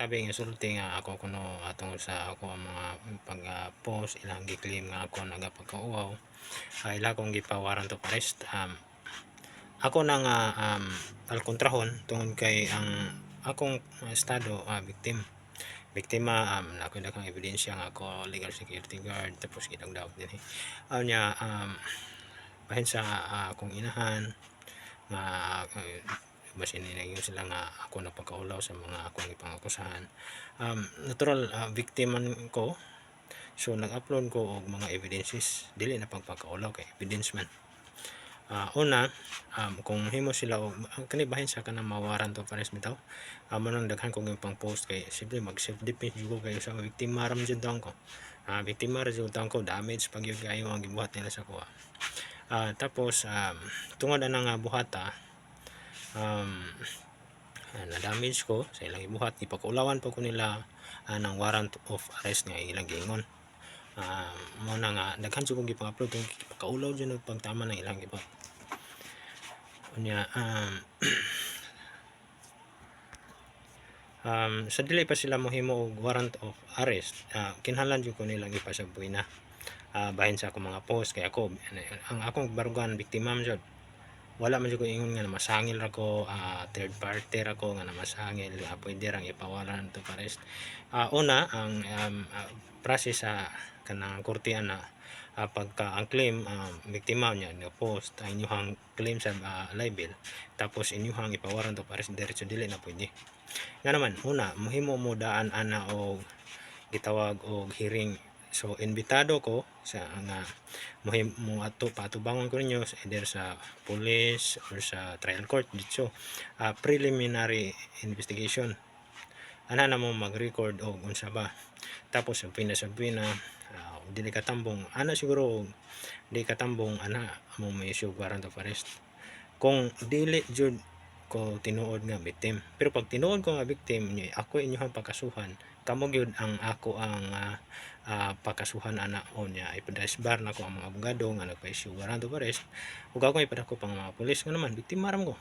sabi nga sulti nga ako kuno atong sa ako ang mga pag-post ilang gi-claim nga ako nagapagkauaw ila kong gipawaran to arrest. Ako na nga alkontrahon tungod kay ang akong estado biktima ako daghang ebidensya nga ako legal security guard tapos gidawat dinhi niya bahin sa akong inahan nga basin nila sila nga ako napagkaulaw sa mga akong ipangakusahan. Natural victim man ko, so nag-upload ko og mga evidences dili na pagpakaulaw kay evidence man. Una, kung himo sila og kani bahin sa kanang mawaran to pares bitaw amo nang daghan kong pang post kay simple mag self defense jugo kayo sa biktima ram jud taon ko. Biktima ra jud taon ko, damage pag yun kayo ang gibuhat nila sa kuha. Tapos tungod anang buhata na damage ko sa ilang ibuhat ipakaulawan pa ko nila ng warrant of arrest nga ilang giingon. Mo na nga daghan jud kong gipang-upload kung ipakaulaw jud pagtama ng ilang ibuhat unya. Sa dili pa sila mohimo og warrant of arrest kinahanglan jud ko nilang ipasabuhi na bahin sa akong mga post kay ako ang akong barugan biktima man jud wala man jud ko ingon nga masangil ra ko third party ra ko nga namasangil pwede rang ipawaran to arrest. Una ang process sa kanang kortehan na pagka ang claim biktima niya nga post ang inyong claim sa libel tapos inyong ipawaran to arrest diretso dili na pwede nga naman. Una mohimo mo daan ana og gitawag og hearing, so imbitado ko sa nga mohimo ato patubangon ko ninyo either sa police or sa trial court dito preliminary investigation ana na mo mag-record og unsa ba tapos ang pinasabi na dili katambong ana siguro di katambong ana mo may issue warrant of arrest kung dili jud ko tinuod nga victim. Pero pag tinuod ko nga victim ako inyong pagkasuhan kamo gyud ang ako ang pagkasuhan ana o niya ipadasbar na ko ang mga abogado nga nagpa-issue warrant of arrest ug ako ipadako pang mga pulis nga naman biktima ram ko.